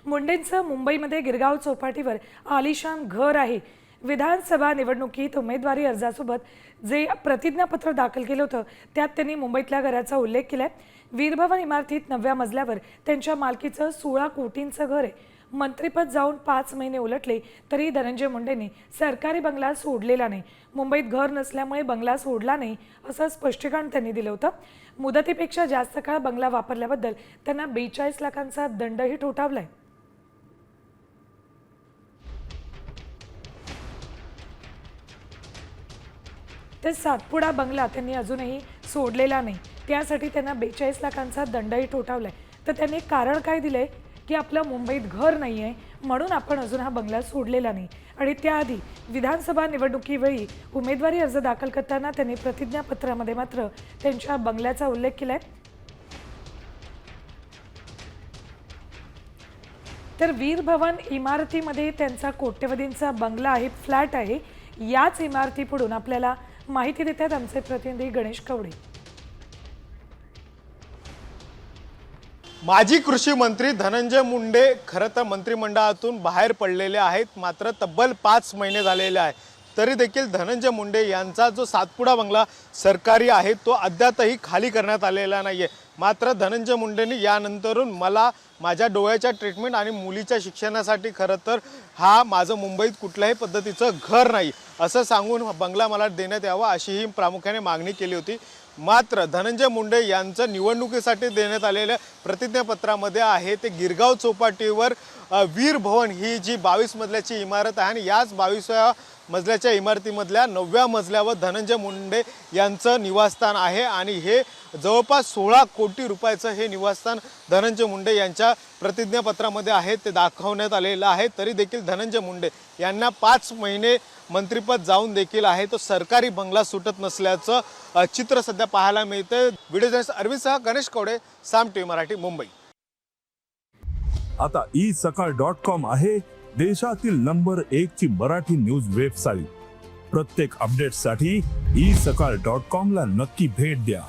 मुंडेंचं मुंबईमध्ये गिरगाव चौपाटीवर आलिशान घर आहे। विधानसभा निवडणुकीत उमेदवारी अर्जासोबत जे प्रतिज्ञापत्र दाखल केलं होतं त्यात त्यांनी मुंबईतल्या घराचा उल्लेख केलाय। वीरभवन इमारतीत 9व्या मजल्यावर त्यांच्या मालकीचं 16 कोटींचं घर आहे। मंत्रिपद जाऊन 5 महिने उलटले तरी धनंजय मुंडेंनी सरकारी बंगला सोडलेला नाही। मुंबईत घर नसल्यामुळे बंगला सोडला नाही असं स्पष्टीकरण त्यांनी दिलं होतं। मुदतीपेक्षा जास्त काळ बंगला वापरल्याबद्दल त्यांना 42 लाखांचा दंडही ठोठावलाय। तर सातपुडा बंगला त्यांनी अजूनही सोडलेला नाही, त्यासाठी त्यांना 42 लाखांचा दंडही ठोठावलाय। तर त्यांनी कारण काय दिलंय की आपलं मुंबईत घर नाहीये म्हणून आपण अजून हा बंगला सोडलेला नाही। आणि त्याआधी विधानसभा निवडणुकीवेळी उमेदवारी अर्ज दाखल करताना त्यांनी प्रतिज्ञापत्रामध्ये मात्र त्यांच्या बंगल्याचा उल्लेख केलाय। तर वीरभवन इमारतीमध्ये त्यांचा कोट्यवधींचा बंगला आहे, फ्लॅट आहे। याच इमारतीपुढून आपल्याला माहिती देतात आमचे प्रतिनिधी गणेश कवडे। माजी कृषी मंत्री धनंजय मुंडे खरं तर मंत्रिमंडळातून बाहेर पडलेले आहेत, मात्र तब्बल 5 महिने झालेले आहे तरी देखील धनंजय मुंडे यांचा जो सातपुडा बंगला सरकारी आहे तो अद्यापही खाली करण्यात आलेला नाहीये। मात्र धनंजय मुंडेंनी यानंतरून मला माझ्या डोळ्याच्या ट्रीटमेंट आणि मुलीच्या शिक्षणासाठी खरं तर हा माझं मुंबईत कुठल्याही पद्धतीचं घर नाही असं सांगून बंगला मला देण्यात यावा अशीही प्रामुख्याने मागणी केली होती। मात्र धनंजय मुंडे यांचं निवडणुकीसाठी देण्यात आलेल्या प्रतिज्ञापत्रामध्ये आहे ते गिरगाव चौपाटीवर वीर भवन ही जी 22 मजल्याची इमारत आहे आणि याच 22व्या मजल्याच्या इमारतीमधल्या 9व्या मजल्यावर धनंजय मुंडे यांचं निवासस्थान आहे आणि हे जवळपास 16 कोटी रुपयाचं हे निवासस्थान धनंजय मुंडे यांच्या प्रतिज्ञापत्रामध्ये आहे ते दाखवण्यात आलेलं आहे। तरी देखील धनंजय मुंडे यांना 5 महिने मंत्रिपद जाऊन देखील आहे तो सरकारी बंगला सुटत नसल्याचं चित्र सध्या पाहायला मिळते। व्हिडिओ जर्नलिस्ट अरविंदसह गणेश कवडे, साम टीव्ही मराठी, मुंबई। आता isakal.com आहे देशातील नंबर 1 ची मराठी न्यूज वेबसाईट। प्रत्येक अपडेटसाठी isakal.com ला नक्की भेट द्या।